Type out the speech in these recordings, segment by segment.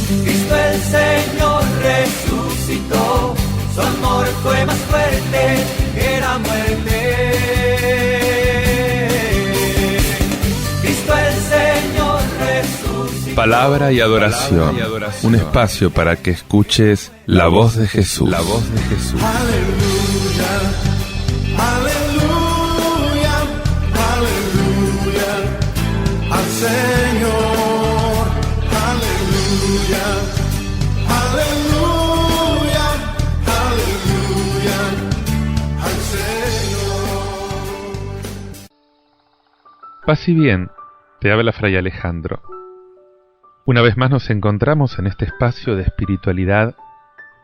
Cristo el Señor resucitó, su amor fue más fuerte que la muerte. Cristo el Señor resucitó. Palabra y adoración, un espacio para que escuches la voz de Jesús. La voz de Jesús. Aleluya, aleluya, aleluya al Señor. Aleluya, aleluya, aleluya al Señor. Paz y bien, te habla Fray Alejandro. Una vez más nos encontramos en este espacio de espiritualidad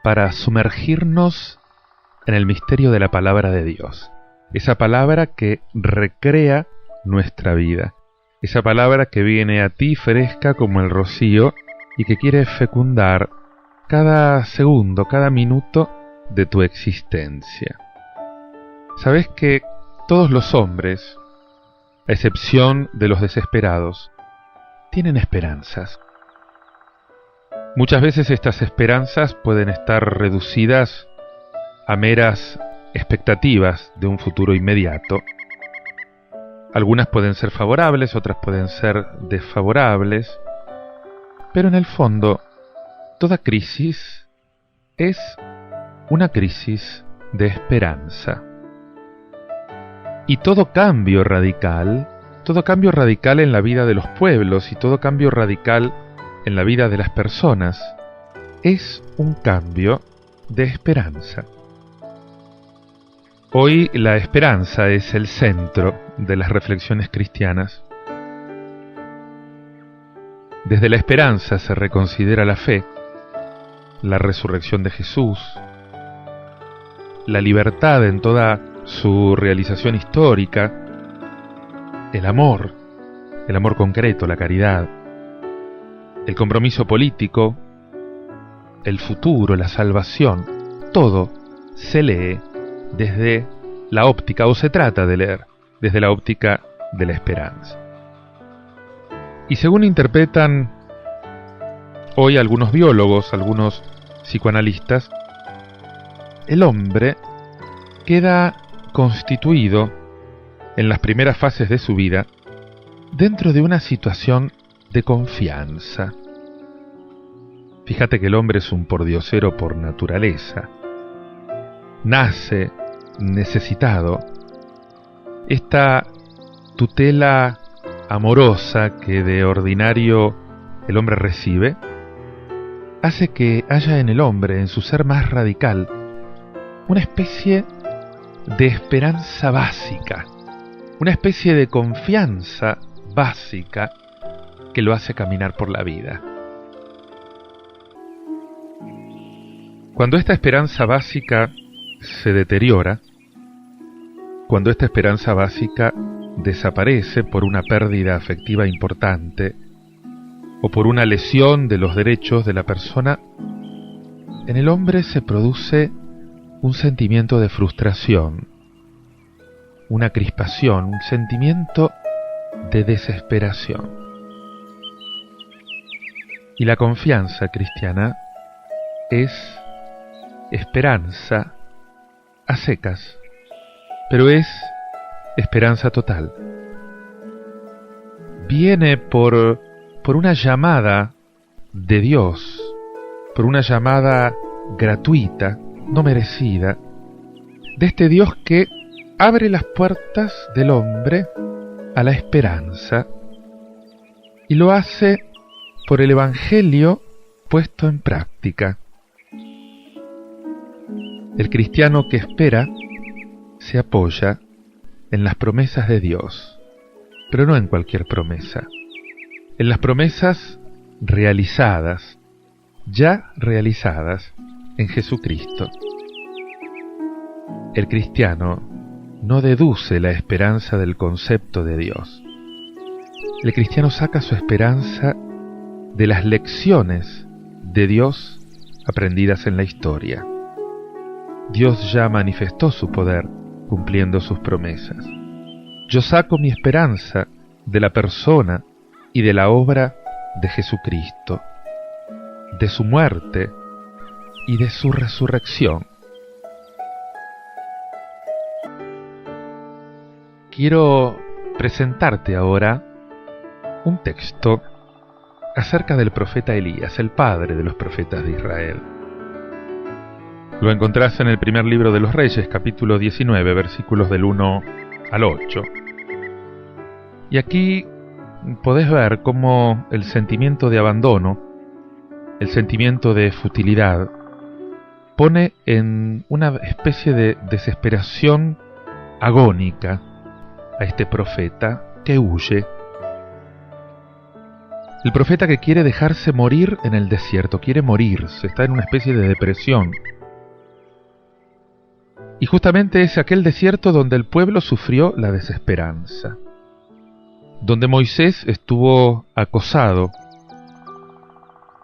para sumergirnos en el misterio de la palabra de Dios. Esa palabra que recrea nuestra vida. Esa palabra que viene a ti fresca como el rocío y que quiere fecundar cada segundo, cada minuto de tu existencia. Sabes que todos los hombres, a excepción de los desesperados, tienen esperanzas. Muchas veces estas esperanzas pueden estar reducidas a meras expectativas de un futuro inmediato. Algunas pueden ser favorables, otras pueden ser desfavorables, pero en el fondo, toda crisis es una crisis de esperanza. Y todo cambio radical en la vida de los pueblos y todo cambio radical en la vida de las personas es un cambio de esperanza. Hoy la esperanza es el centro de las reflexiones cristianas. Desde la esperanza se reconsidera la fe, la resurrección de Jesús, la libertad en toda su realización histórica, el amor concreto, la caridad, el compromiso político, el futuro, la salvación. Todo se lee desde la óptica, o se trata de leer, desde la óptica de la esperanza. Y según interpretan hoy algunos biólogos, algunos psicoanalistas, el hombre queda constituido en las primeras fases de su vida dentro de una situación de confianza. Fíjate que el hombre es un pordiosero por naturaleza. Nace necesitado. Esta tutela amorosa que de ordinario el hombre recibe hace que haya en el hombre, en su ser más radical, una especie de esperanza básica, una especie de confianza básica que lo hace caminar por la vida. Cuando esta esperanza básica se deteriora, cuando esta esperanza básica desaparece por una pérdida afectiva importante o por una lesión de los derechos de la persona, en el hombre se produce un sentimiento de frustración, una crispación, un sentimiento de desesperación. Y la confianza cristiana es esperanza a secas, pero es esperanza total. Viene por una llamada de Dios, por una llamada gratuita, no merecida, de este Dios que abre las puertas del hombre a la esperanza y lo hace por el Evangelio puesto en práctica. El cristiano que espera se apoya en las promesas de Dios, pero no en cualquier promesa, en las promesas realizadas, ya realizadas en Jesucristo. El cristiano no deduce la esperanza del concepto de Dios. El cristiano saca su esperanza de las lecciones de Dios aprendidas en la historia. Dios ya manifestó su poder cumpliendo sus promesas. Yo saco mi esperanza de la persona y de la obra de Jesucristo. de su muerte y de su resurrección. Quiero presentarte ahora un texto acerca del profeta Elías, el padre de los profetas de Israel. Lo encontrás en el primer libro de los Reyes, capítulo 19, versículos del 1 al 8. Y aquí podés ver cómo el sentimiento de abandono, el sentimiento de futilidad, pone en una especie de desesperación agónica a este profeta que huye. El profeta que quiere dejarse morir en el desierto, quiere morirse, está en una especie de depresión. Y justamente es aquel desierto donde el pueblo sufrió la desesperanza, donde Moisés estuvo acosado,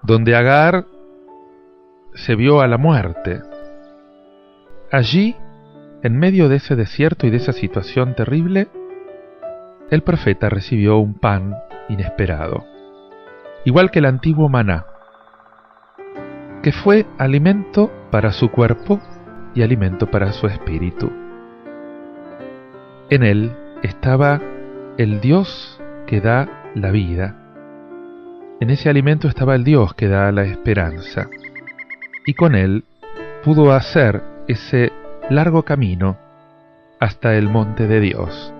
donde Agar se vio a la muerte. Allí, en medio de ese desierto y de esa situación terrible, el profeta recibió un pan inesperado, igual que el antiguo maná, que fue alimento para su cuerpo y alimento para su espíritu. En él estaba el Dios que da la vida. En ese alimento estaba el Dios que da la esperanza. Y con él pudo hacer ese largo camino hasta el monte de Dios.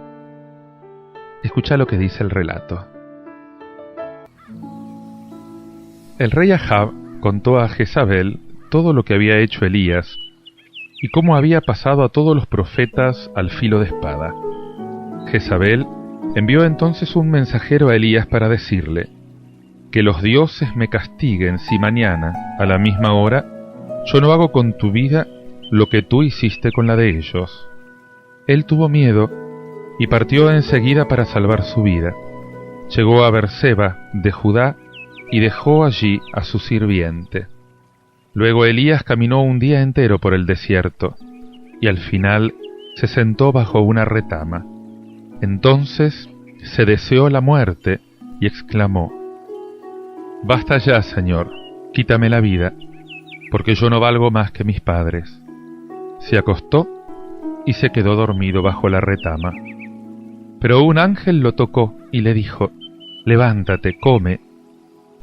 Escucha lo que dice el relato. El rey Ahab contó a Jezabel todo lo que había hecho Elías y cómo había pasado a todos los profetas al filo de espada. Jezabel envió entonces un mensajero a Elías para decirle: que los dioses me castiguen si mañana, a la misma hora, yo no hago con tu vida lo que tú hiciste con la de ellos. Él tuvo miedo y partió enseguida para salvar su vida. Llegó a Berseba de Judá y dejó allí a su sirviente. Luego Elías caminó un día entero por el desierto, y al final se sentó bajo una retama. Entonces se deseó la muerte y exclamó: «Basta ya, Señor, quítame la vida, porque yo no valgo más que mis padres». Se acostó y se quedó dormido bajo la retama. Pero un ángel lo tocó y le dijo: «Levántate, come».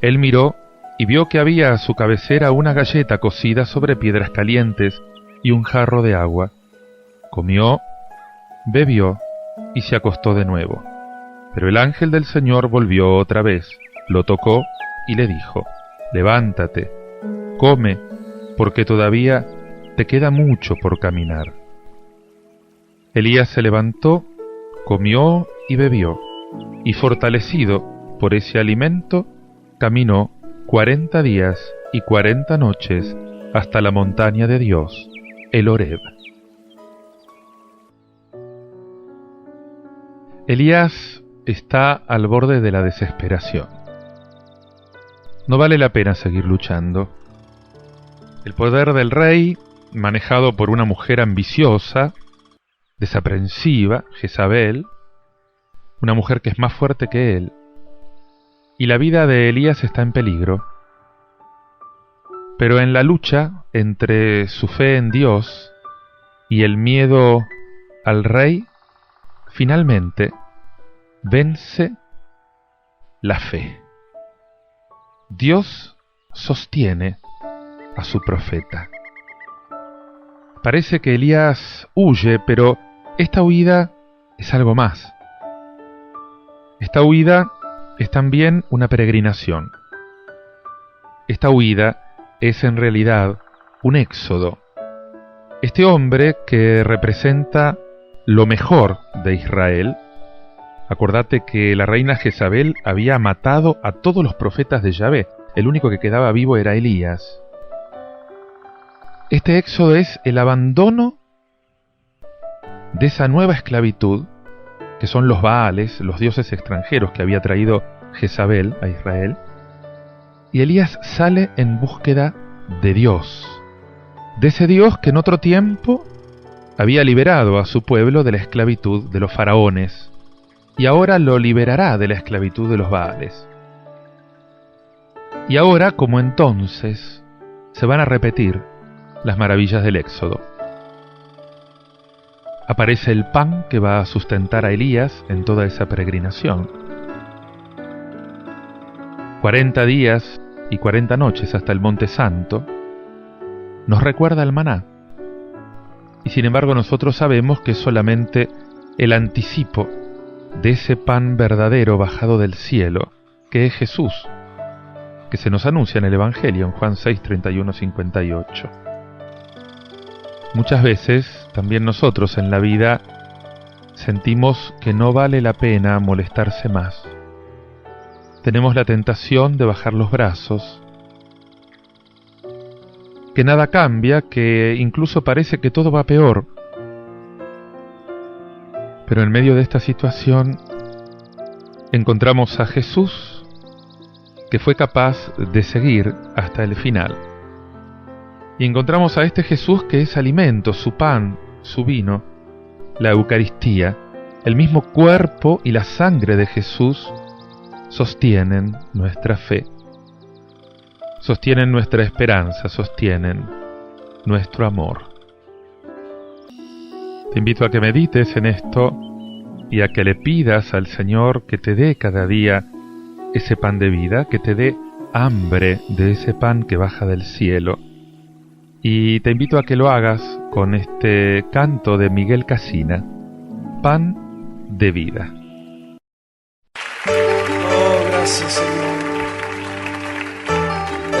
Él miró y vio que había a su cabecera una galleta cocida sobre piedras calientes y un jarro de agua. Comió, bebió y se acostó de nuevo. Pero el ángel del Señor volvió otra vez, lo tocó y le dijo: «Levántate, come, porque todavía te queda mucho por caminar». Elías se levantó, comió y bebió, y fortalecido por ese alimento, caminó 40 días y 40 noches hasta la montaña de Dios, el Horeb. Elías está al borde de la desesperación. No vale la pena seguir luchando. El poder del rey, manejado por una mujer ambiciosa, desaprensiva, Jezabel, una mujer que es más fuerte que él, y la vida de Elías está en peligro. Pero en la lucha entre su fe en Dios y el miedo al rey, finalmente vence la fe. Dios sostiene a su profeta. Parece que Elías huye, pero esta huida es algo más. Esta huida es también una peregrinación. Esta huida es en realidad un éxodo. Este hombre que representa lo mejor de Israel, acordate que la reina Jezabel había matado a todos los profetas de Yahvé, el único que quedaba vivo era Elías. Este éxodo es el abandono de esa nueva esclavitud, que son los Baales, los dioses extranjeros que había traído Jezabel a Israel, y Elías sale en búsqueda de Dios, de ese Dios que en otro tiempo había liberado a su pueblo de la esclavitud de los faraones, y ahora lo liberará de la esclavitud de los Baales. Y ahora, como entonces, se van a repetir las maravillas del Éxodo. Aparece el pan que va a sustentar a Elías en toda esa peregrinación. 40 días y 40 noches hasta el Monte Santo nos recuerda el maná. Y sin embargo nosotros sabemos que es solamente el anticipo de ese pan verdadero bajado del cielo, que es Jesús, que se nos anuncia en el Evangelio, en Juan 6, 31, 58. Muchas veces, también nosotros en la vida, sentimos que no vale la pena molestarse más. Tenemos la tentación de bajar los brazos, que nada cambia, que incluso parece que todo va peor. Pero en medio de esta situación encontramos a Jesús, que fue capaz de seguir hasta el final. Y encontramos a este Jesús que es alimento, su pan, su vino, la Eucaristía, el mismo cuerpo y la sangre de Jesús sostienen nuestra fe, sostienen nuestra esperanza, sostienen nuestro amor. Te invito a que medites en esto y a que le pidas al Señor que te dé cada día ese pan de vida, que te dé hambre de ese pan que baja del cielo. Y te invito a que lo hagas con este canto de Miguel Casina, Pan de Vida. Oh, gracias, Señor.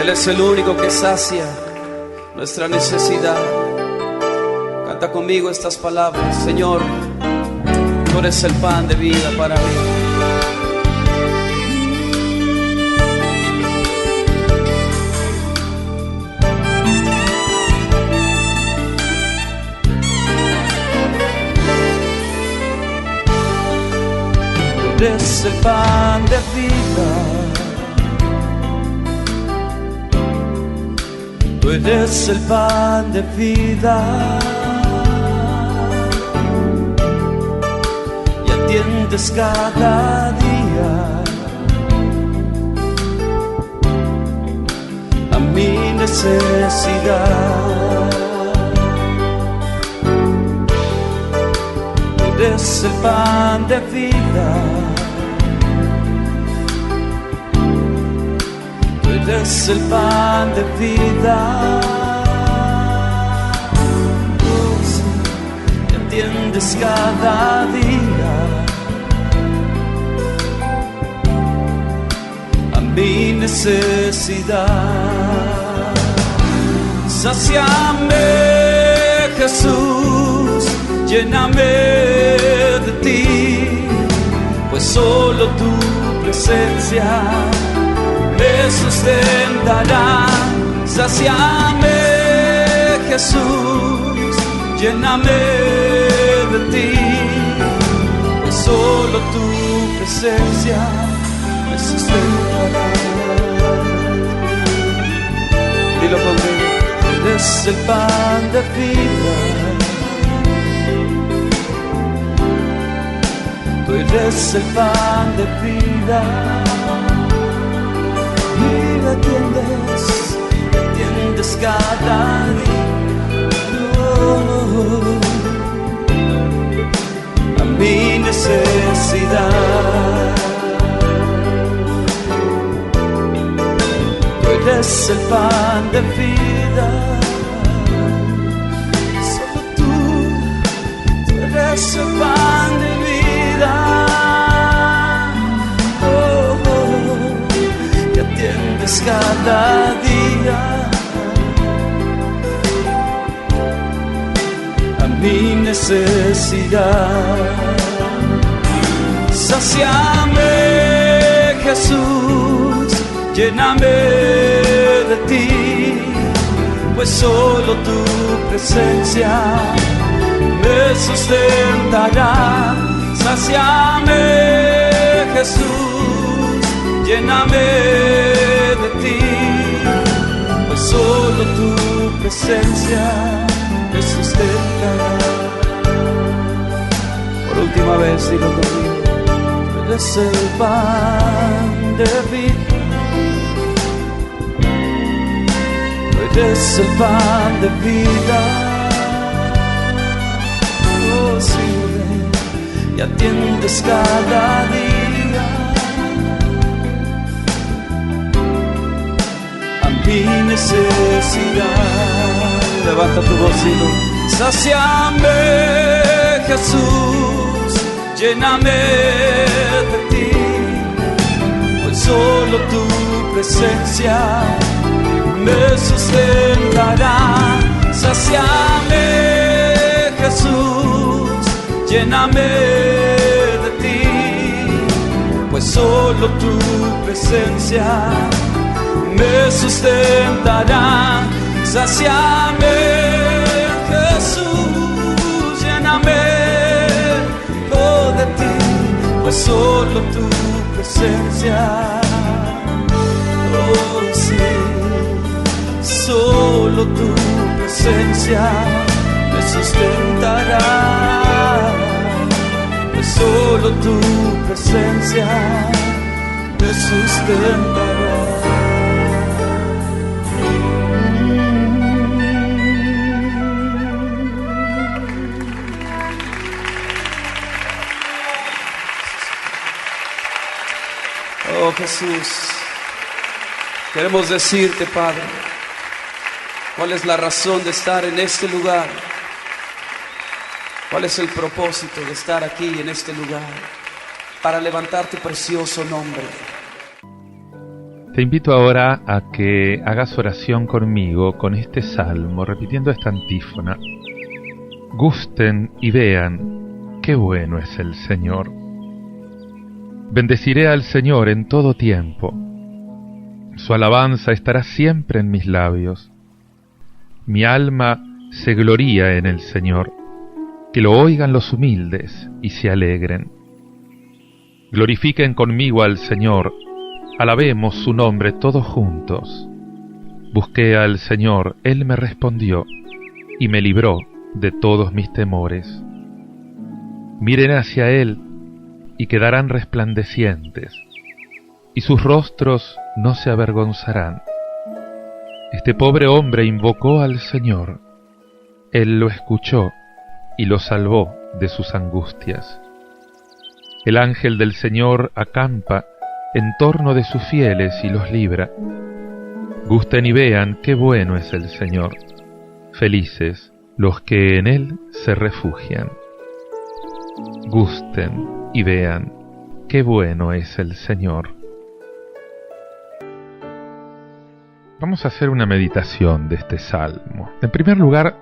Él es el único que sacia nuestra necesidad. Canta conmigo estas palabras. Señor, tú eres el pan de vida para mí. Tú eres el pan de vida. Tú eres el pan de vida. Y atiendes cada día a mi necesidad. Tú eres el pan de vida. Eres el pan de vida. Dios, te atiendes cada día a mi necesidad. Sáciame, Jesús, lléname de ti, pues solo tu presencia me sustentará. Sáciame, Jesús, lléname de ti, pues solo tu presencia me sustentará. Dilo conmigo. Eres el pan de vida. Tú eres el pan de vida. Y me atiendes cada día, a mi necesidad. Tú eres el pan de vida. Solo tú eres el pan de vida. Cada día a mi necesidad. Sáciame, Jesús, lléname de ti, pues solo tu presencia me sustentará. Sáciame, Jesús, lléname de ti, pues solo tu presencia me sustentará. Por última vez, digo conmigo. Eres el pan de vida. eres el pan de vida. Oh, sí, y atiendes cada día a mi necesidad. Levanta tu voz y lo sáciame, Jesús, lléname de ti, pues solo tu presencia me sustentará. Sáciame, Jesús, lléname de ti, pues solo tu presencia me sustentará. Sáciame, Jesús, lléname de ti, pues solo tu presencia. Oh, sí, solo tu presencia me sustentará, pues solo tu presencia me sustentará. Oh, Jesús, queremos decirte, Padre, cuál es la razón de estar en este lugar, cuál es el propósito de estar aquí en este lugar, para levantar tu precioso nombre. Te invito ahora a que hagas oración conmigo con este salmo, repitiendo esta antífona. Gusten y vean qué bueno es el Señor. Bendeciré al Señor en todo tiempo. Su alabanza estará siempre en mis labios. Mi alma se gloría en el Señor. Que lo oigan los humildes y se alegren. Glorifiquen conmigo al Señor. Alabemos su nombre todos juntos. Busqué al Señor, Él me respondió y me libró de todos mis temores. Miren hacia Él y quedarán resplandecientes, y sus rostros no se avergonzarán. Este pobre hombre invocó al Señor. Él lo escuchó y lo salvó de sus angustias. El ángel del Señor acampa en torno de sus fieles y los libra. Gusten y vean qué bueno es el Señor. Felices los que en Él se refugian. Gusten y vean qué bueno es el Señor. Vamos a hacer una meditación de este salmo. En primer lugar,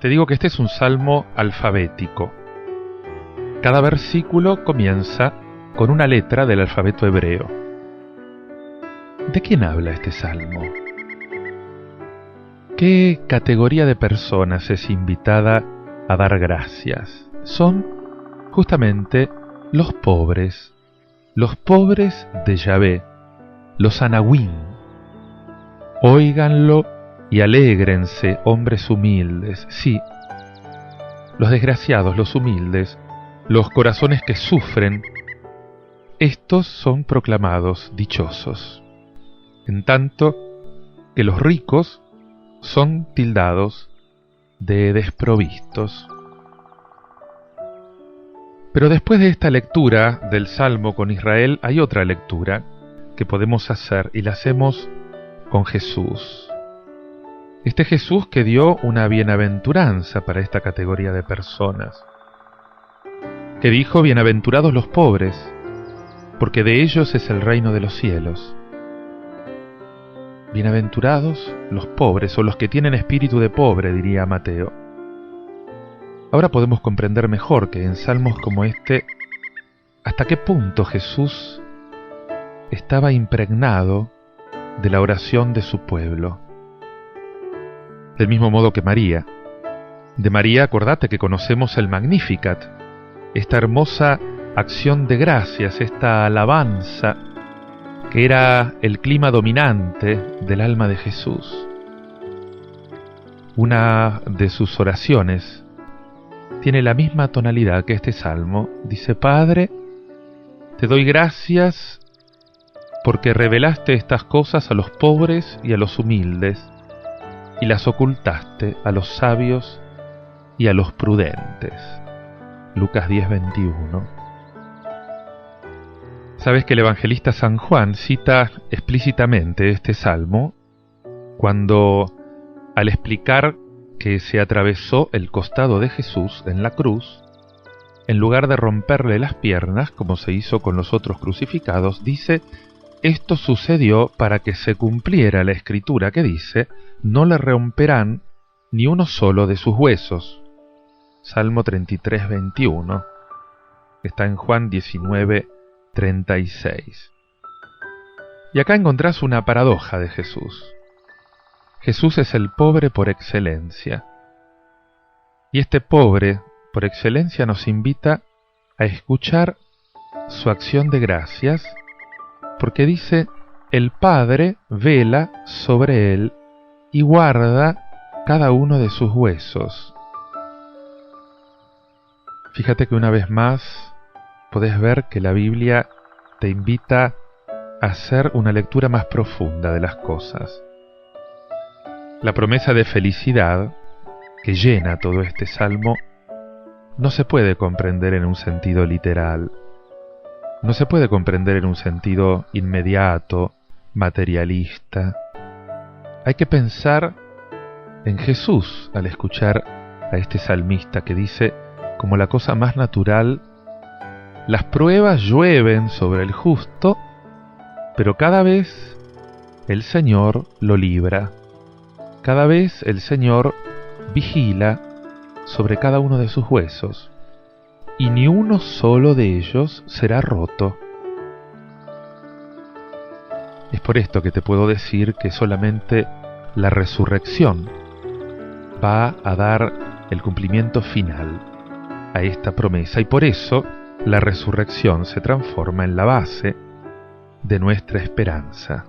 te digo que este es un salmo alfabético. Cada versículo comienza con una letra del alfabeto hebreo. ¿De quién habla este salmo? ¿Qué categoría de personas es invitada a dar gracias? Son justamente los pobres de Yahvé, los anahuim. Óiganlo y alégrense, hombres humildes. Sí, los desgraciados, los humildes, los corazones que sufren, estos son proclamados dichosos, en tanto que los ricos son tildados de desprovistos. Pero después de esta lectura del Salmo con Israel, hay otra lectura que podemos hacer y la hacemos con Jesús. Este Jesús que dio una bienaventuranza para esta categoría de personas, que dijo: bienaventurados los pobres, porque de ellos es el reino de los cielos. Bienaventurados los pobres, o los que tienen espíritu de pobre, diría Mateo. Ahora podemos comprender mejor que en salmos como este, hasta qué punto Jesús estaba impregnado de la oración de su pueblo. Del mismo modo que María. De María, acordate que conocemos el Magnificat, esta hermosa acción de gracias, esta alabanza, que era el clima dominante del alma de Jesús. Una de sus oraciones tiene la misma tonalidad que este salmo. Dice: Padre, te doy gracias porque revelaste estas cosas a los pobres y a los humildes. y las ocultaste a los sabios y a los prudentes. Lucas 10:21. Sabes que el evangelista San Juan cita explícitamente este salmo cuando, al explicar que se atravesó el costado de Jesús en la cruz, en lugar de romperle las piernas, como se hizo con los otros crucificados, dice: esto sucedió para que se cumpliera la escritura que dice: no le romperán ni uno solo de sus huesos. Salmo 33:21. Está en Juan 19:36. Y acá encontrás una paradoja de Jesús. Jesús es el pobre por excelencia. Y este pobre por excelencia nos invita a escuchar su acción de gracias, porque dice: el Padre vela sobre él y guarda cada uno de sus huesos. Fíjate que una vez más podés ver que la Biblia te invita a hacer una lectura más profunda de las cosas. La promesa de felicidad que llena todo este salmo no se puede comprender en un sentido literal, no se puede comprender en un sentido inmediato, materialista. Hay que pensar en Jesús al escuchar a este salmista que dice, como la cosa más natural: las pruebas llueven sobre el justo, pero cada vez el Señor lo libra. Cada vez el Señor vigila sobre cada uno de sus huesos, y ni uno solo de ellos será roto. Es por esto que te puedo decir que solamente la resurrección va a dar el cumplimiento final a esta promesa, y por eso la resurrección se transforma en la base de nuestra esperanza.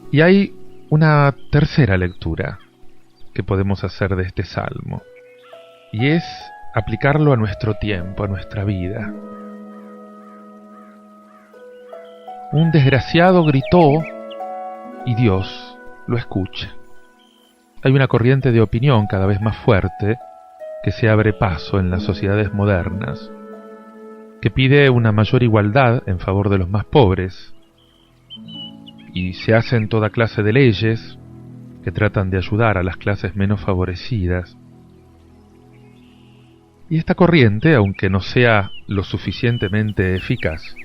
Y hay una tercera lectura que podemos hacer de este salmo, y es aplicarlo a nuestro tiempo, a nuestra vida. Un desgraciado gritó y Dios lo escucha. Hay una corriente de opinión cada vez más fuerte que se abre paso en las sociedades modernas, que pide una mayor igualdad en favor de los más pobres, y se hacen toda clase de leyes que tratan de ayudar a las clases menos favorecidas. Y esta corriente, aunque no sea lo suficientemente eficaz,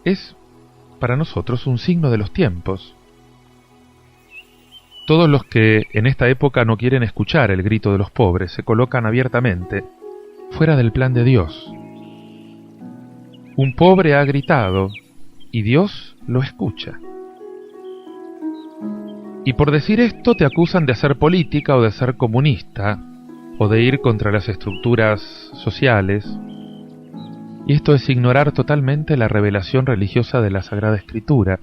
es para nosotros un signo de los tiempos. Todos los que en esta época no quieren escuchar el grito de los pobres se colocan abiertamente fuera del plan de Dios. Un pobre ha gritado y Dios lo escucha. Y por decir esto te acusan de hacer política o de ser comunista o de ir contra las estructuras sociales. Y esto es ignorar totalmente la revelación religiosa de la Sagrada Escritura,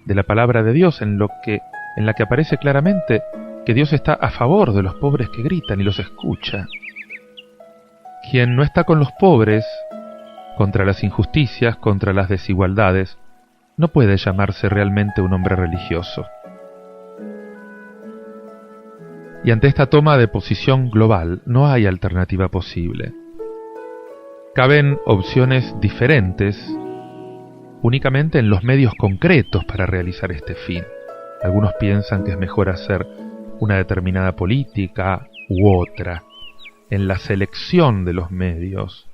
de la Palabra de Dios, en la que aparece claramente que Dios está a favor de los pobres que gritan y los escucha. Quien no está con los pobres, contra las injusticias, contra las desigualdades, no puede llamarse realmente un hombre religioso. Y ante esta toma de posición global no hay alternativa posible. Caben opciones diferentes únicamente en los medios concretos para realizar este fin. Algunos piensan que es mejor hacer una determinada política u otra, en la selección de los medios,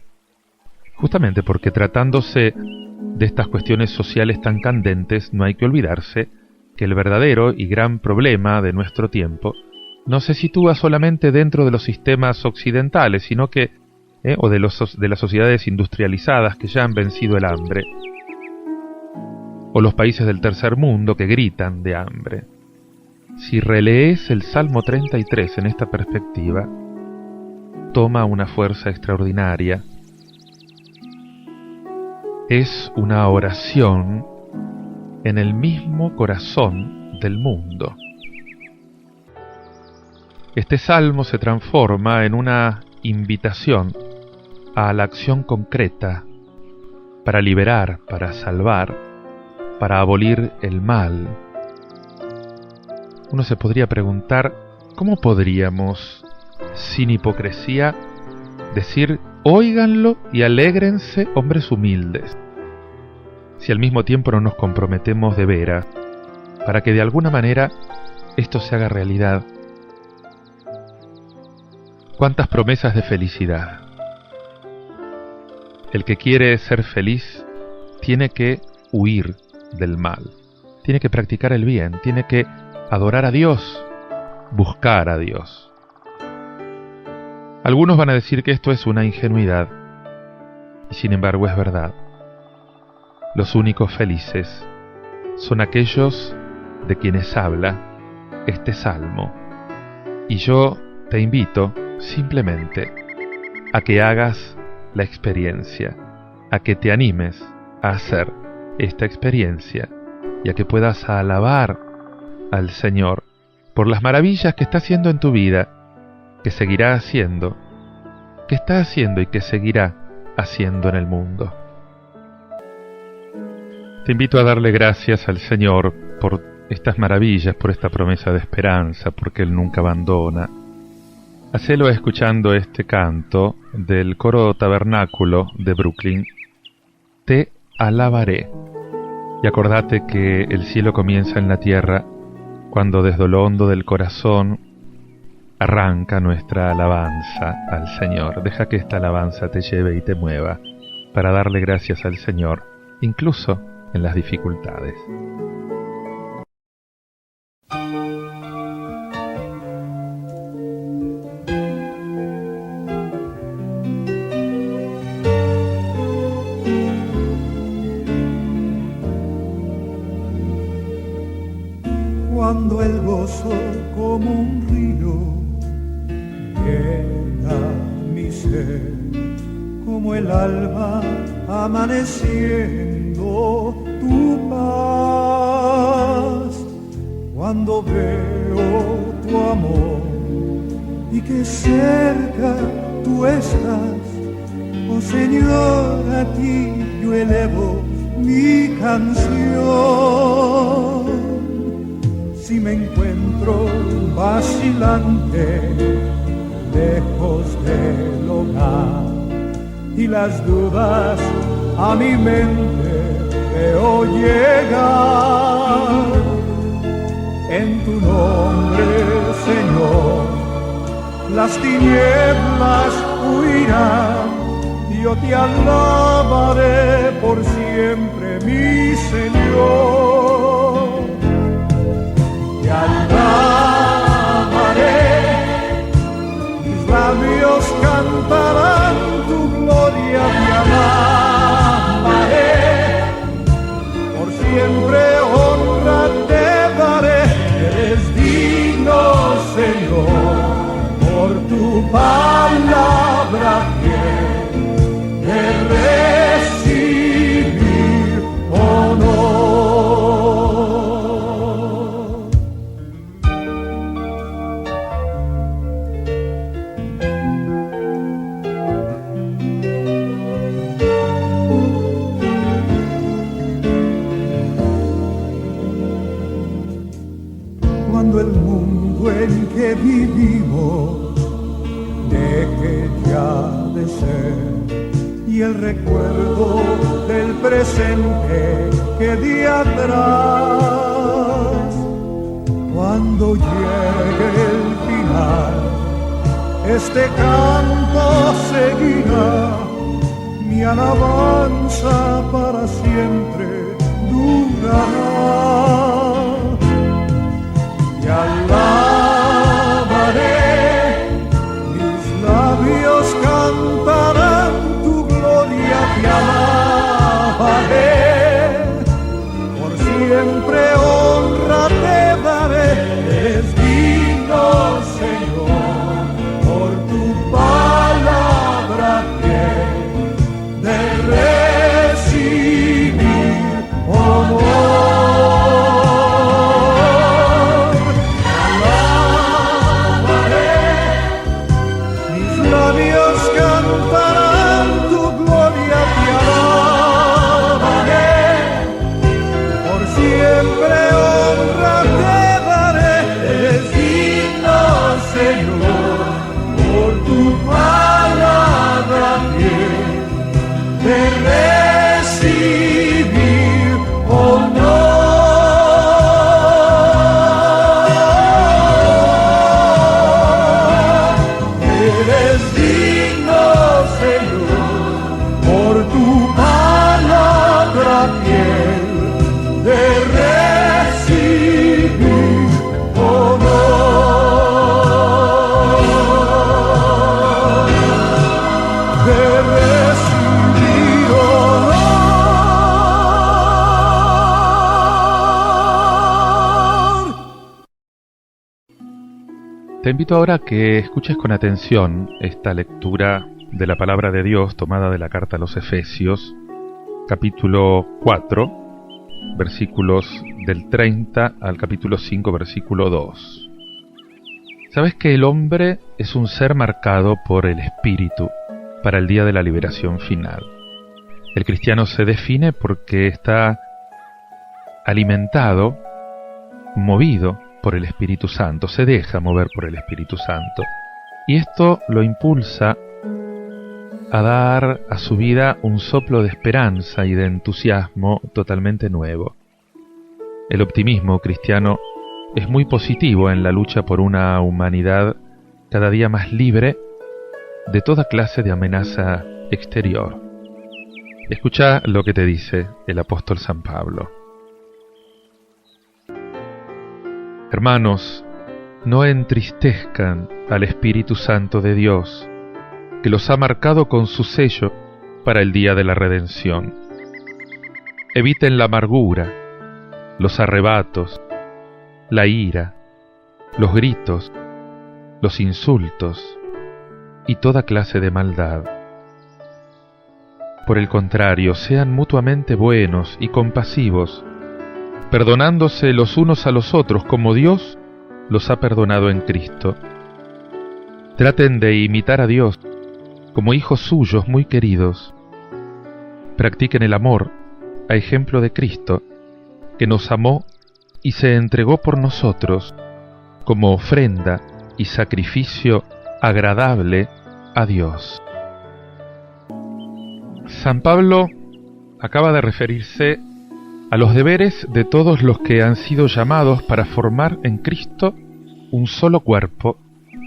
justamente porque tratándose de estas cuestiones sociales tan candentes, no hay que olvidarse que el verdadero y gran problema de nuestro tiempo no se sitúa solamente dentro de los sistemas occidentales, sino que o de las sociedades industrializadas que ya han vencido el hambre, o los países del tercer mundo que gritan de hambre. Si relees el Salmo 33 en esta perspectiva, toma una fuerza extraordinaria. Es una oración en el mismo corazón del mundo. Este salmo se transforma en una invitación a la acción concreta para liberar, para salvar, para abolir el mal, uno se podría preguntar, ¿cómo podríamos, sin hipocresía, decir, óiganlo y alégrense, hombres humildes, si al mismo tiempo no nos comprometemos de veras para que de alguna manera esto se haga realidad? ¿Cuántas promesas de felicidad? El que quiere ser feliz tiene que huir del mal, tiene que practicar el bien, tiene que adorar a Dios, buscar a Dios. Algunos van a decir que esto es una ingenuidad, y sin embargo es verdad. Los únicos felices son aquellos de quienes habla este salmo. Y yo te invito simplemente a que hagas la experiencia, a que te animes a hacer esta experiencia y a que puedas alabar al Señor por las maravillas que está haciendo en tu vida, que seguirá haciendo, que está haciendo y que seguirá haciendo en el mundo. Te invito a darle gracias al Señor por estas maravillas, por esta promesa de esperanza, porque Él nunca abandona. Hacelo escuchando este canto del coro Tabernáculo de Brooklyn, Te alabaré. Y acordate que el cielo comienza en la tierra cuando desde lo hondo del corazón arranca nuestra alabanza al Señor. Deja que esta alabanza te lleve y te mueva para darle gracias al Señor, incluso en las dificultades. Cuando el gozo como un río llena mi ser, como el alma amaneciendo tu paz, cuando veo tu amor y que cerca tú estás, oh Señor, a ti yo elevo mi canción. Si me encuentro vacilante, lejos del hogar, y las dudas a mi mente veo llegar, en tu nombre, Señor, las tinieblas huirán, yo te alabaré por siempre, mi Señor. Te alabaré, mis labios cantarán tu gloria, te alabaré, por siempre honra te daré, eres digno, Señor, por tu palabra de recibir honor. Cuando el mundo en que vivimos deje ya de ser, y el recuerdo del presente quede atrás, cuando llegue el final, este canto seguirá, mi alabanza para siempre durará. Te alabaré, mis labios cantarán tu gloria, te alabaré, por siempre honra te daré, eres digno, Señor, por tu palabra de recibir honor. Siempre Te invito ahora a que escuches con atención esta lectura de la palabra de Dios tomada de la carta a los Efesios, capítulo 4, versículos del 30 al capítulo 5, versículo 2. ¿Sabes que el hombre es un ser marcado por el Espíritu para el día de la liberación final? El cristiano se define porque está alimentado, movido por el Espíritu Santo, se deja mover por el Espíritu Santo. Y esto lo impulsa a dar a su vida un soplo de esperanza y de entusiasmo totalmente nuevo. El optimismo cristiano es muy positivo en la lucha por una humanidad cada día más libre de toda clase de amenaza exterior. Escucha lo que te dice el apóstol San Pablo. Hermanos, no entristezcan al Espíritu Santo de Dios, que los ha marcado con su sello para el día de la redención. Eviten la amargura, los arrebatos, la ira, los gritos, los insultos y toda clase de maldad. Por el contrario, sean mutuamente buenos y compasivos, perdonándose los unos a los otros como Dios los ha perdonado en Cristo. Traten de imitar a Dios como hijos suyos muy queridos. Practiquen el amor a ejemplo de Cristo, que nos amó y se entregó por nosotros como ofrenda y sacrificio agradable a Dios. San Pablo acaba de referirse a los deberes de todos los que han sido llamados para formar en Cristo un solo cuerpo,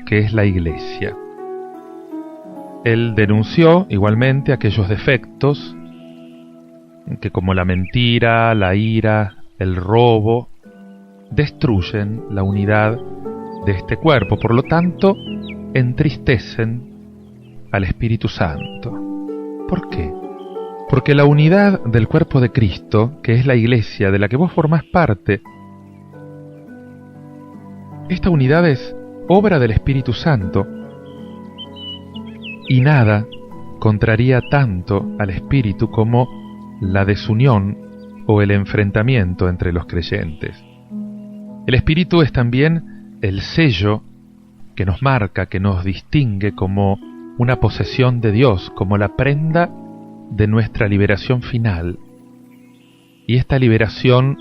que es la Iglesia. Él denunció igualmente aquellos defectos que, como la mentira, la ira, el robo, destruyen la unidad de este cuerpo, por lo tanto, entristecen al Espíritu Santo. ¿Por qué? Porque la unidad del cuerpo de Cristo, que es la Iglesia de la que vos formás parte, esta unidad es obra del Espíritu Santo, y nada contraría tanto al Espíritu como la desunión o el enfrentamiento entre los creyentes. El Espíritu es también el sello que nos marca, que nos distingue como una posesión de Dios, como la prenda de nuestra liberación final. Y esta liberación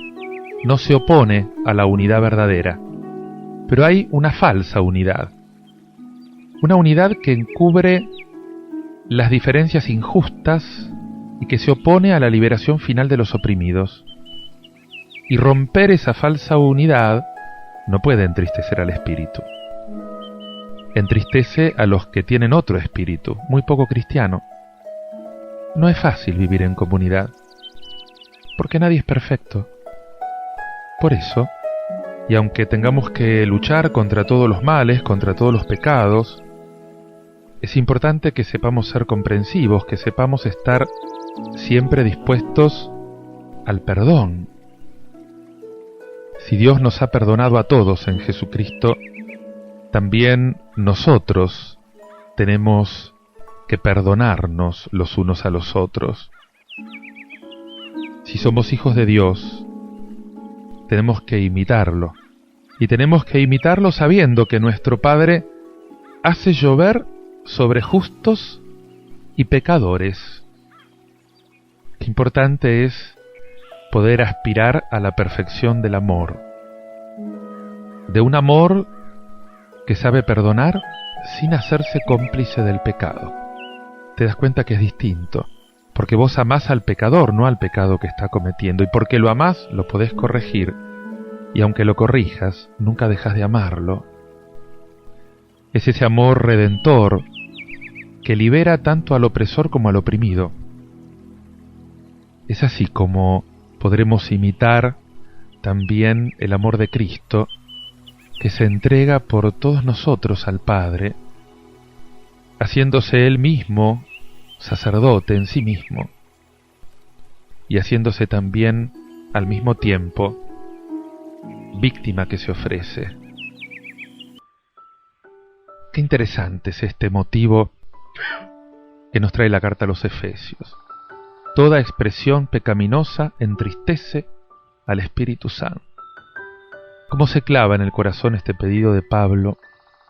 no se opone a la unidad verdadera, pero hay una falsa unidad. Una unidad que encubre las diferencias injustas y que se opone a la liberación final de los oprimidos. Y romper esa falsa unidad no puede entristecer al espíritu. Entristece a los que tienen otro espíritu, muy poco cristiano. No es fácil vivir en comunidad, porque nadie es perfecto. Por eso, y aunque tengamos que luchar contra todos los males, contra todos los pecados, es importante que sepamos ser comprensivos, que sepamos estar siempre dispuestos al perdón. Si Dios nos ha perdonado a todos en Jesucristo, también nosotros tenemos que perdonarnos los unos a los otros. Si somos hijos de Dios, tenemos que imitarlo. Y tenemos que imitarlo sabiendo que nuestro Padre hace llover sobre justos y pecadores. Qué importante es poder aspirar a la perfección del amor. De un amor que sabe perdonar sin hacerse cómplice del pecado. Te das cuenta que es distinto, porque vos amás al pecador, no al pecado que está cometiendo, y porque lo amás, lo podés corregir, y aunque lo corrijas, nunca dejas de amarlo. Es ese amor redentor que libera tanto al opresor como al oprimido. Es así como podremos imitar también el amor de Cristo, que se entrega por todos nosotros al Padre, haciéndose Él mismo sacerdote en sí mismo, y haciéndose también al mismo tiempo víctima que se ofrece. Qué interesante es este motivo que nos trae la carta a los Efesios. Toda expresión pecaminosa entristece al Espíritu Santo. ¿Cómo se clava en el corazón este pedido de Pablo?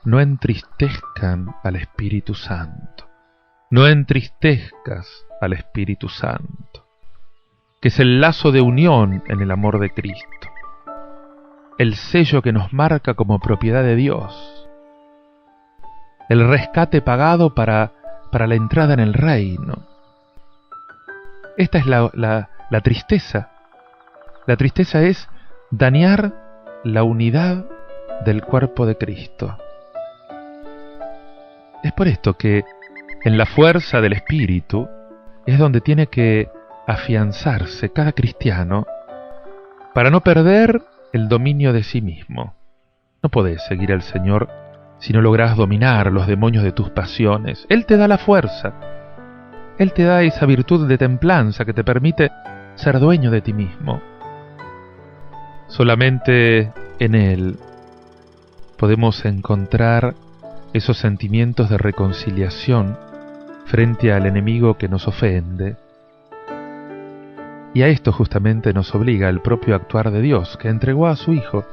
No entristezcan al Espíritu Santo. No entristezcas al Espíritu Santo, que es el lazo de unión en el amor de Cristo, el sello que nos marca como propiedad de Dios, el rescate pagado para la entrada en el reino. Esta es la tristeza. La tristeza es dañar la unidad del cuerpo de Cristo. Es por esto que en la fuerza del Espíritu es donde tiene que afianzarse cada cristiano para no perder el dominio de sí mismo. No podés seguir al Señor si no lográs dominar los demonios de tus pasiones. Él te da la fuerza. Él te da esa virtud de templanza que te permite ser dueño de ti mismo. Solamente en Él podemos encontrar esos sentimientos de reconciliación frente al enemigo que nos ofende. Y a esto justamente nos obliga el propio actuar de Dios, que entregó a su Hijo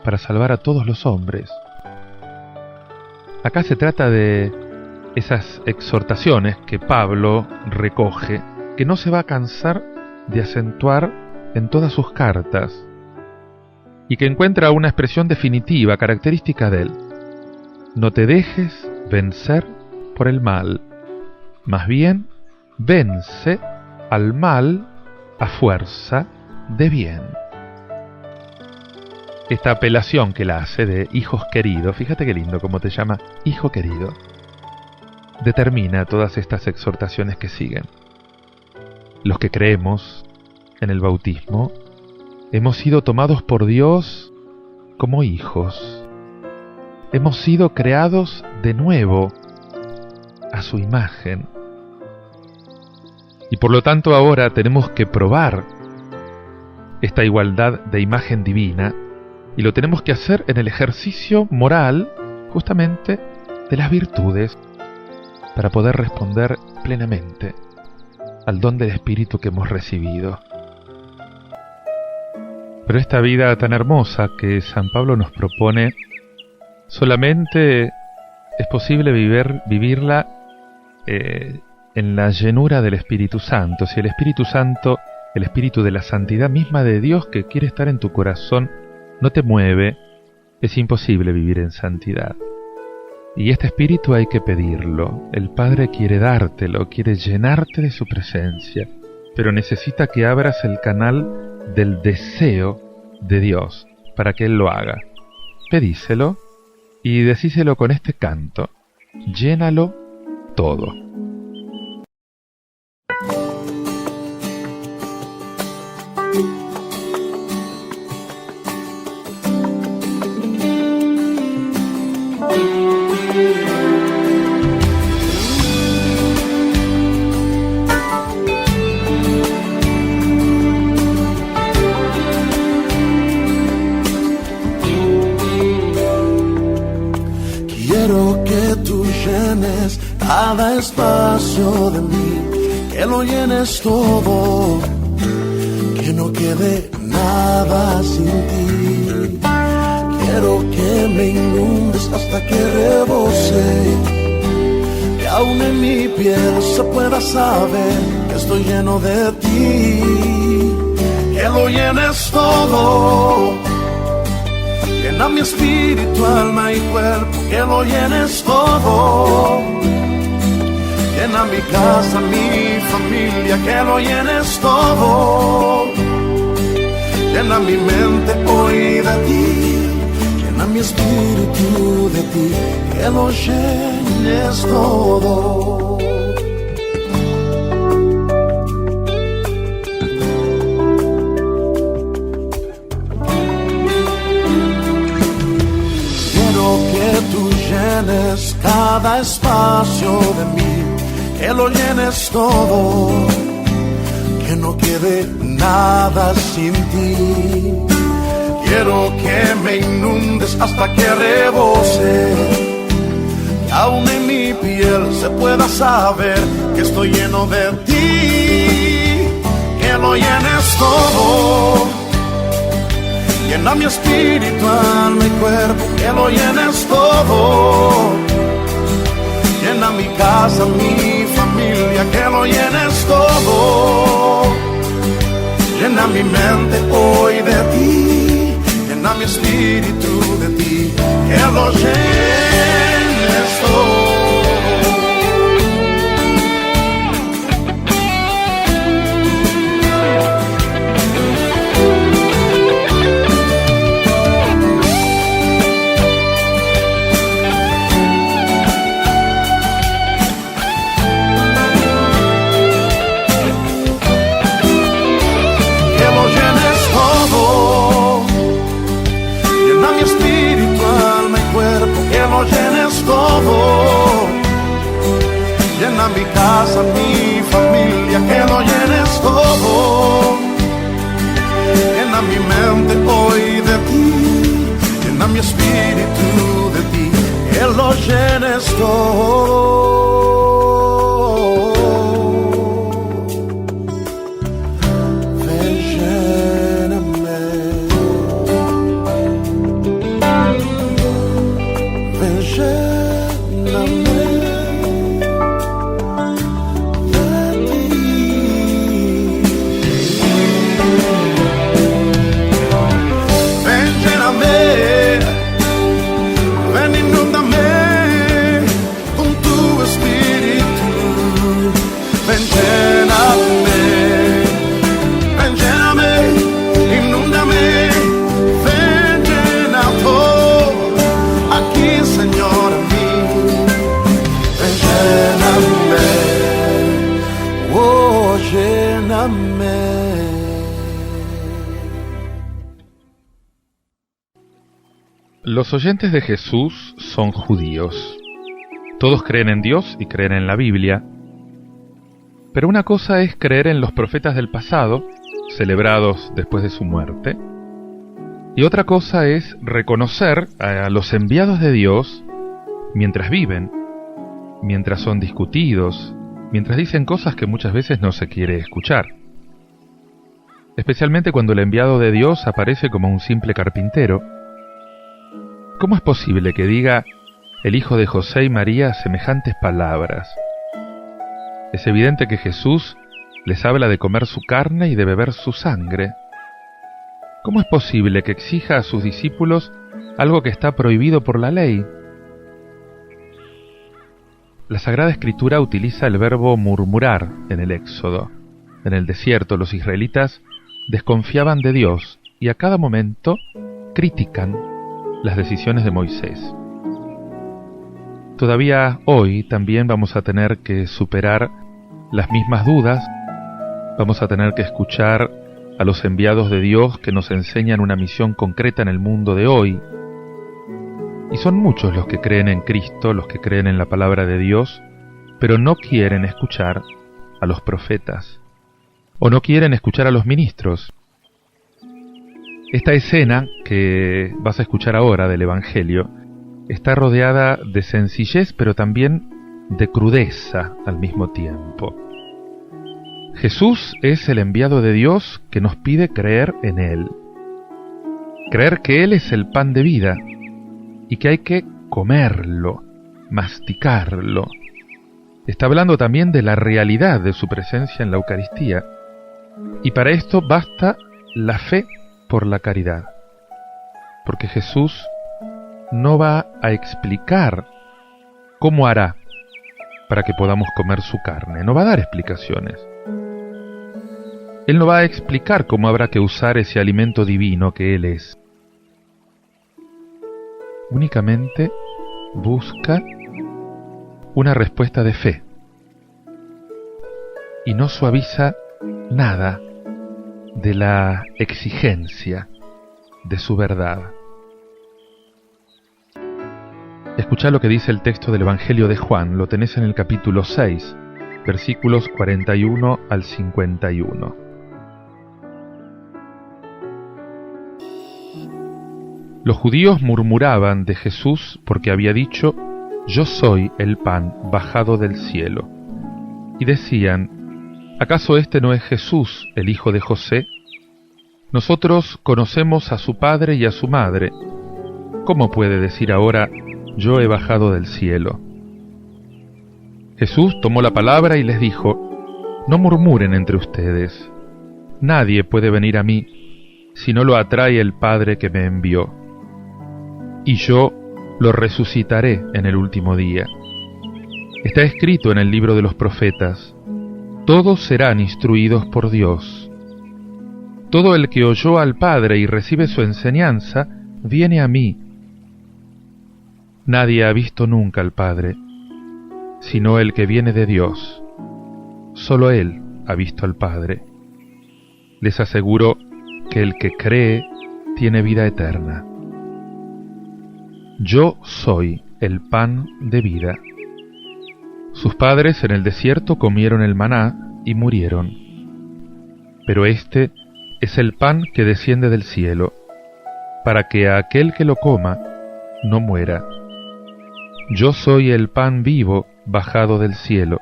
para salvar a todos los hombres. Acá se trata de esas exhortaciones que Pablo recoge, que no se va a cansar de acentuar en todas sus cartas, y que encuentra una expresión definitiva, característica de él. No te dejes vencer por el mal, más bien vence al mal a fuerza de bien. Esta apelación que la hace de hijos queridos, fíjate qué lindo cómo te llama hijo querido, determina todas estas exhortaciones que siguen. Los que creemos en el bautismo hemos sido tomados por Dios como hijos. Hemos sido creados de nuevo a su imagen. Y por lo tanto ahora tenemos que probar esta igualdad de imagen divina, y lo tenemos que hacer en el ejercicio moral, justamente, de las virtudes, para poder responder plenamente al don del Espíritu que hemos recibido. Pero esta vida tan hermosa que San Pablo nos propone, solamente es posible vivirla en la llenura del Espíritu Santo. Si el Espíritu Santo, el Espíritu de la santidad misma de Dios que quiere estar en tu corazón, no te mueve, es imposible vivir en santidad. Y este Espíritu hay que pedirlo. El Padre quiere dártelo, quiere llenarte de su presencia, pero necesita que abras el canal del deseo de Dios para que Él lo haga. Pedíselo y decíselo con este canto: llénalo todo. Quiero que tú llenes cada espacio de mí, que lo llenes todo, que no quede nada sin ti. Quiero que me inundes hasta que rebose, que aún en mi piel se pueda saber que estoy lleno de ti. Que lo llenes todo, llena mi espíritu, alma y cuerpo, que lo llenes todo. Llena mi casa, mi familia, que lo llenes todo. Llena mi mente hoy de ti, llena mi espíritu de ti, que lo llenes todo. Llenes cada espacio de mí, que lo llenes todo, que no quede nada sin ti. Quiero que me inundes hasta que rebose, que aún en mi piel se pueda saber que estoy lleno de ti, que lo llenes todo. Llena mi espíritu, alma y cuerpo, que lo llenes todo. Llena mi casa, mi familia, que lo llenes todo. Llena mi mente hoy de ti, llena mi espíritu de ti, que lo llenes todo. Llena mi casa, mi familia, que lo llenes todo. Llena mi mente hoy de ti, llena mi espíritu de ti, que lo llenes todo. Ven, lléname. Ven, lléname. Los oyentes de Jesús son judíos. Todos creen en Dios y creen en la Biblia. Pero una cosa es creer en los profetas del pasado, celebrados después de su muerte, y otra cosa es reconocer a los enviados de Dios mientras viven, mientras son discutidos, mientras dicen cosas que muchas veces no se quiere escuchar. Especialmente cuando el enviado de Dios aparece como un simple carpintero. ¿Cómo es posible que diga el hijo de José y María semejantes palabras? Es evidente que Jesús les habla de comer su carne y de beber su sangre. ¿Cómo es posible que exija a sus discípulos algo que está prohibido por la ley? La Sagrada Escritura utiliza el verbo murmurar en el Éxodo. En el desierto los israelitas desconfiaban de Dios y a cada momento critican las decisiones de Moisés. Todavía hoy también vamos a tener que superar las mismas dudas, vamos a tener que escuchar a los enviados de Dios que nos enseñan una misión concreta en el mundo de hoy. Y son muchos los que creen en Cristo, los que creen en la palabra de Dios, pero no quieren escuchar a los profetas, o no quieren escuchar a los ministros. Esta escena que vas a escuchar ahora del Evangelio está rodeada de sencillez, pero también de crudeza al mismo tiempo. Jesús es el enviado de Dios que nos pide creer en Él. Creer que Él es el pan de vida y que hay que comerlo, masticarlo. Está hablando también de la realidad de su presencia en la Eucaristía. Y para esto basta la fe por la caridad, porque Jesús no va a explicar cómo hará para que podamos comer su carne, no va a dar explicaciones. Él no va a explicar cómo habrá que usar ese alimento divino que Él es. Únicamente busca una respuesta de fe y no suaviza nada de la exigencia de su verdad. Escuchá lo que dice el texto del Evangelio de Juan, lo tenés en el capítulo 6, versículos 41 al 51. Los judíos murmuraban de Jesús porque había dicho: yo soy el pan bajado del cielo. Y decían, ¿acaso este no es Jesús, el hijo de José? Nosotros conocemos a su padre y a su madre. ¿Cómo puede decir ahora, yo he bajado del cielo? Jesús tomó la palabra y les dijo, no murmuren entre ustedes. Nadie puede venir a mí si no lo atrae el Padre que me envió. Y yo lo resucitaré en el último día. Está escrito en el libro de los profetas, todos serán instruidos por Dios. Todo el que oyó al Padre y recibe su enseñanza, viene a mí. Nadie ha visto nunca al Padre, sino el que viene de Dios. Solo Él ha visto al Padre. Les aseguro que el que cree tiene vida eterna. Yo soy el pan de vida. Sus padres en el desierto comieron el maná y murieron. Pero este es el pan que desciende del cielo, para que a aquel que lo coma no muera. Yo soy el pan vivo bajado del cielo.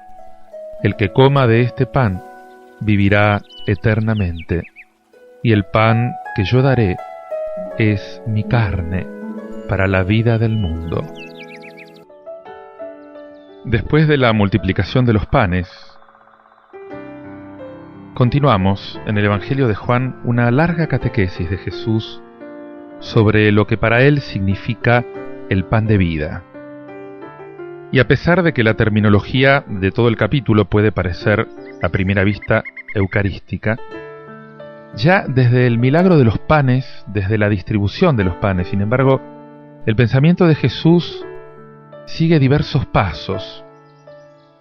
El que coma de este pan vivirá eternamente, y el pan que yo daré es mi carne para la vida del mundo. Después de la multiplicación de los panes, continuamos en el Evangelio de Juan una larga catequesis de Jesús sobre lo que para él significa el pan de vida. Y a pesar de que la terminología de todo el capítulo puede parecer a primera vista eucarística, ya desde el milagro de los panes, desde la distribución de los panes, sin embargo, el pensamiento de Jesús sigue diversos pasos.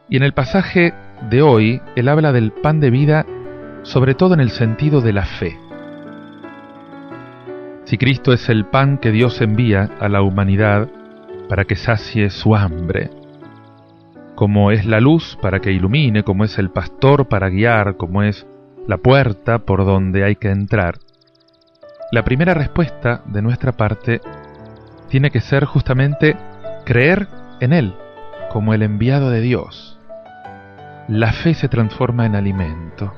Y en el pasaje de hoy, él habla del pan de vida, sobre todo en el sentido de la fe. Si Cristo es el pan que Dios envía a la humanidad para que sacie su hambre, como es la luz para que ilumine, como es el pastor para guiar, como es la puerta por donde hay que entrar, la primera respuesta de nuestra parte tiene que ser justamente creer en Él, como el enviado de Dios. La fe se transforma en alimento.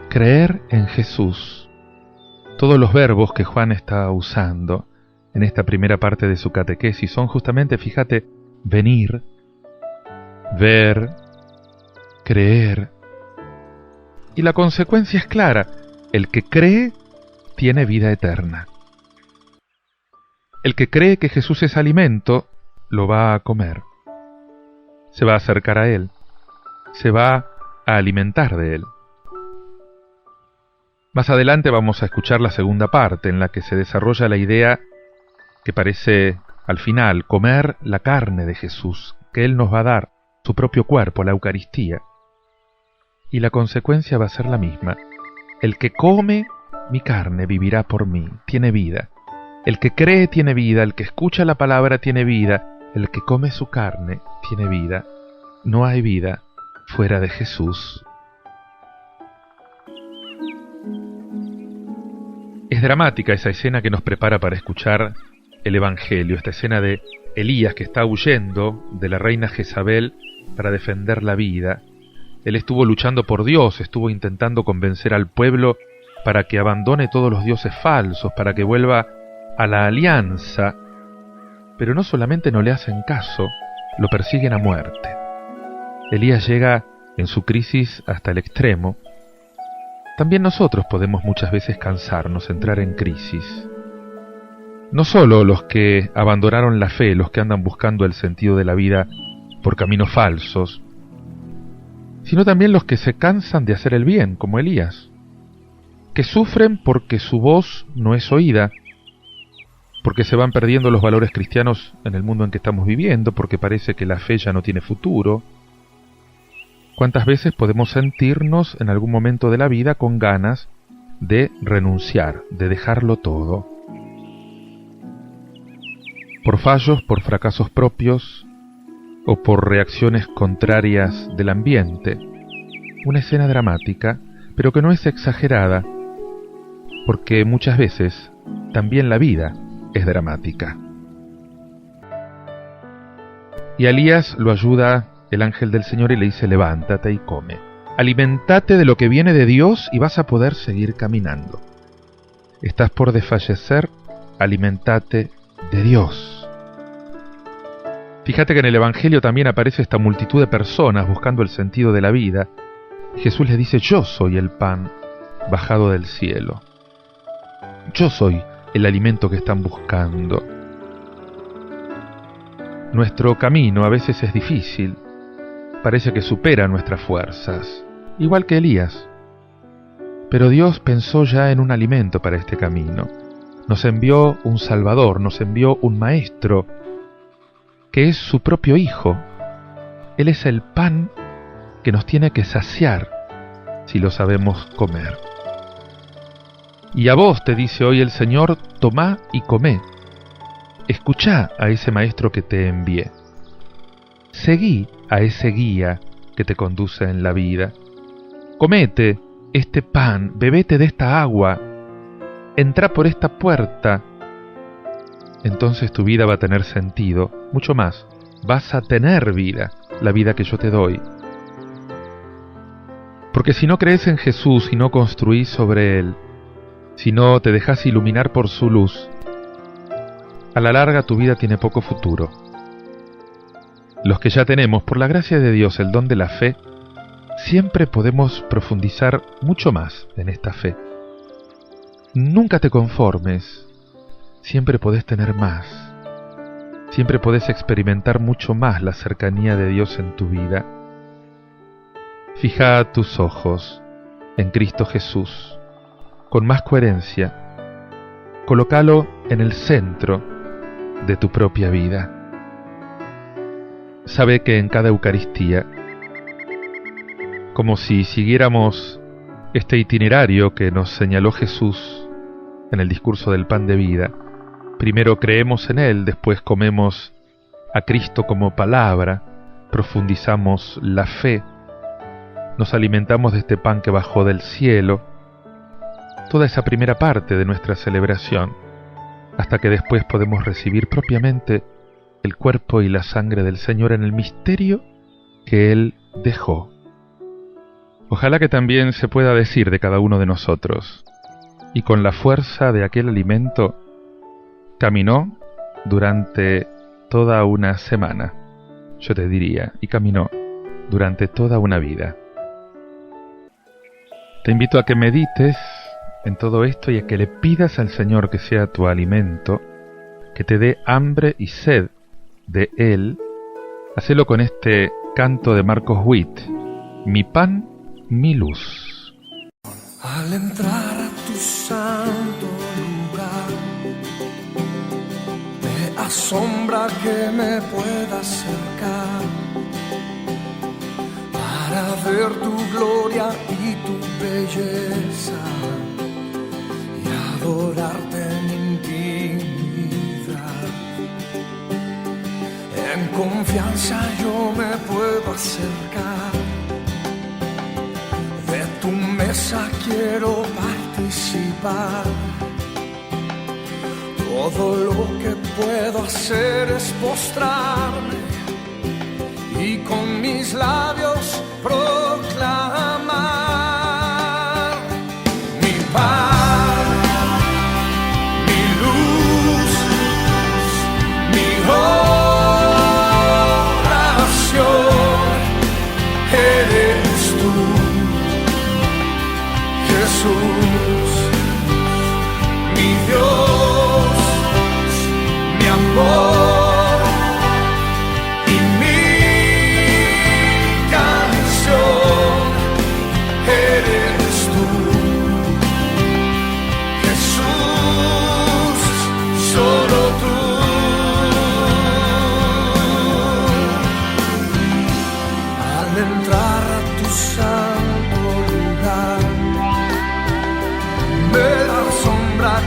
Creer en Jesús. Todos los verbos que Juan está usando en esta primera parte de su catequesis son justamente, fíjate, venir, ver, creer. Y la consecuencia es clara: el que cree tiene vida eterna. El que cree que Jesús es alimento, lo va a comer. Se va a acercar a Él. Se va a alimentar de Él. Más adelante vamos a escuchar la segunda parte, en la que se desarrolla la idea que parece, al final, comer la carne de Jesús, que Él nos va a dar, su propio cuerpo, la Eucaristía. Y la consecuencia va a ser la misma. El que come mi carne vivirá por mí, tiene vida. El que cree tiene vida, el que escucha la palabra tiene vida, el que come su carne tiene vida. No hay vida fuera de Jesús. Es dramática esa escena que nos prepara para escuchar el Evangelio, esta escena de Elías que está huyendo de la reina Jezabel para defender la vida. Él estuvo luchando por Dios, estuvo intentando convencer al pueblo para que abandone todos los dioses falsos, para que vuelva a la alianza, pero no solamente no le hacen caso, lo persiguen a muerte. Elías llega en su crisis hasta el extremo. También nosotros podemos muchas veces cansarnos, entrar en crisis. No solo los que abandonaron la fe, los que andan buscando el sentido de la vida por caminos falsos, sino también los que se cansan de hacer el bien, como Elías, que sufren porque su voz no es oída, porque se van perdiendo los valores cristianos en el mundo en que estamos viviendo, porque parece que la fe ya no tiene futuro. ¿Cuántas veces podemos sentirnos en algún momento de la vida con ganas de renunciar, de dejarlo todo? Por fallos, por fracasos propios o por reacciones contrarias del ambiente. Una escena dramática, pero que no es exagerada, porque muchas veces también la vida es dramática. Y a Elías lo ayuda el ángel del Señor y le dice: levántate y come. Alimentate de lo que viene de Dios y vas a poder seguir caminando. Estás por desfallecer, alimentate de Dios. Fíjate que en el Evangelio también aparece esta multitud de personas buscando el sentido de la vida. Jesús les dice: yo soy el pan bajado del cielo. Yo soy el alimento que están buscando. Nuestro camino a veces es difícil, parece que supera nuestras fuerzas, igual que Elías. Pero Dios pensó ya en un alimento para este camino. Nos envió un Salvador, nos envió un Maestro, que es su propio Hijo. Él es el pan que nos tiene que saciar si lo sabemos comer. Y a vos te dice hoy el Señor: tomá y comé. Escuchá a ese Maestro que te envié. Seguí a ese guía que te conduce en la vida. Comete este pan, bebete de esta agua, entra por esta puerta. Entonces tu vida va a tener sentido, mucho más. Vas a tener vida, la vida que yo te doy. Porque si no crees en Jesús y no construís sobre Él, si no te dejas iluminar por su luz, a la larga tu vida tiene poco futuro. Los que ya tenemos, por la gracia de Dios, el don de la fe, siempre podemos profundizar mucho más en esta fe. Nunca te conformes, siempre podés tener más, siempre podés experimentar mucho más la cercanía de Dios en tu vida. Fija tus ojos en Cristo Jesús, con más coherencia, colócalo en el centro de tu propia vida. Sabe que en cada Eucaristía, como si siguiéramos este itinerario que nos señaló Jesús en el discurso del pan de vida, primero creemos en Él, después comemos a Cristo como palabra, profundizamos la fe, nos alimentamos de este pan que bajó del cielo, toda esa primera parte de nuestra celebración, hasta que después podemos recibir propiamente el cuerpo y la sangre del Señor en el misterio que Él dejó. Ojalá que también se pueda decir de cada uno de nosotros: y con la fuerza de aquel alimento caminó durante toda una semana. Yo te diría, y caminó durante toda una vida. Te invito a que medites en todo esto y a que le pidas al Señor que sea tu alimento, que te dé hambre y sed de Él. Hacelo con este canto de Marcos Witt: mi pan, mi luz. Al entrar a tu santo lugar, me asombra que me pueda acercar para ver tu gloria y tu belleza y adorarte en intimidad. En confianza yo me puedo acercar, de tu mesa quiero participar. Todo lo que puedo hacer es postrarme y con mis labios proclamar mi pan, mi luz, mi oración. Eres tú, Jesús, mi Dios, mi amor.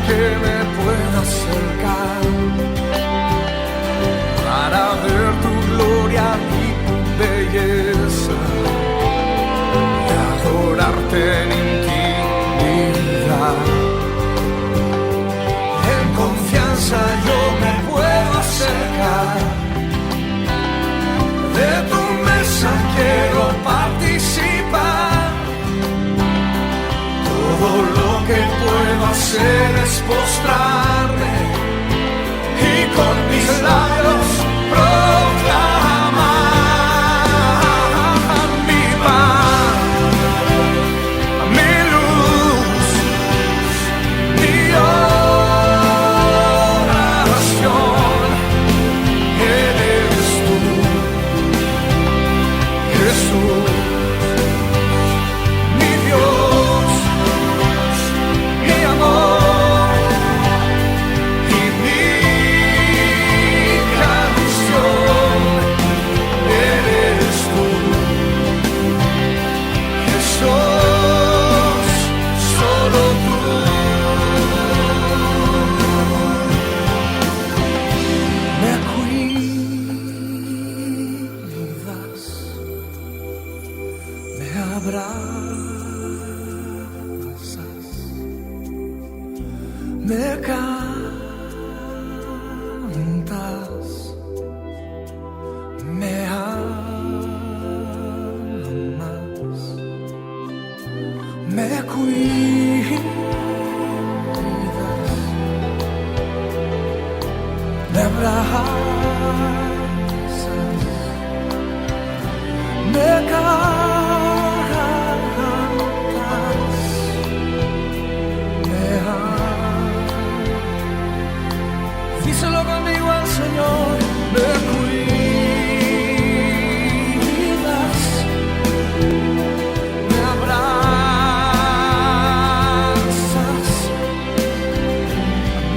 Que me pueda acercar para ver tu gloria y tu belleza y adorarte en intimidad. En confianza yo me puedo acercar hacer es postrarme y con mis labios proclamar mi pan, mi luz, mi oración. Eres tú, Jesús, mi Dios, mi amor y mi canción. Eres tú, Jesús, solo tú. Me cuidas, me abrazas, me cantas, me amas, me cuidas, me abrazas, me cantas, me amas. Díselo conmigo al Señor, me cuidas, me abrazas,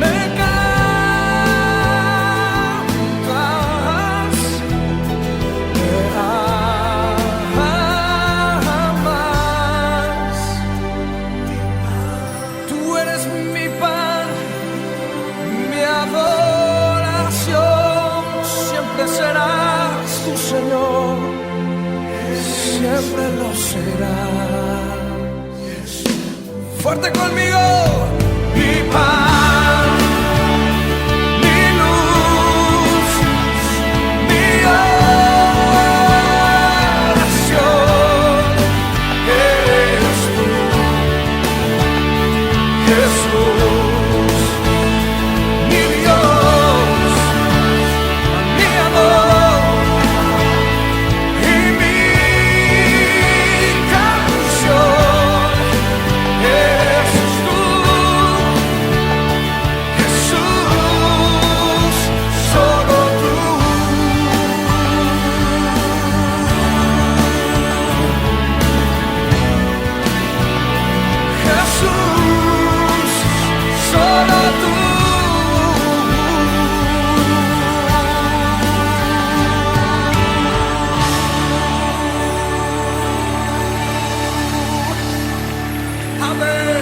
me cantas, me amas. Tú eres mi pan, mi adoración, siempre serás tu Señor, siempre lo serás. Fuerte conmigo, mi pan, mi luz, mi oración. Eres tú, Jesús, mi Dios, mi amor y mi canción. Eres tú, Jesús, solo tú. Jesús, solo tú. Amén.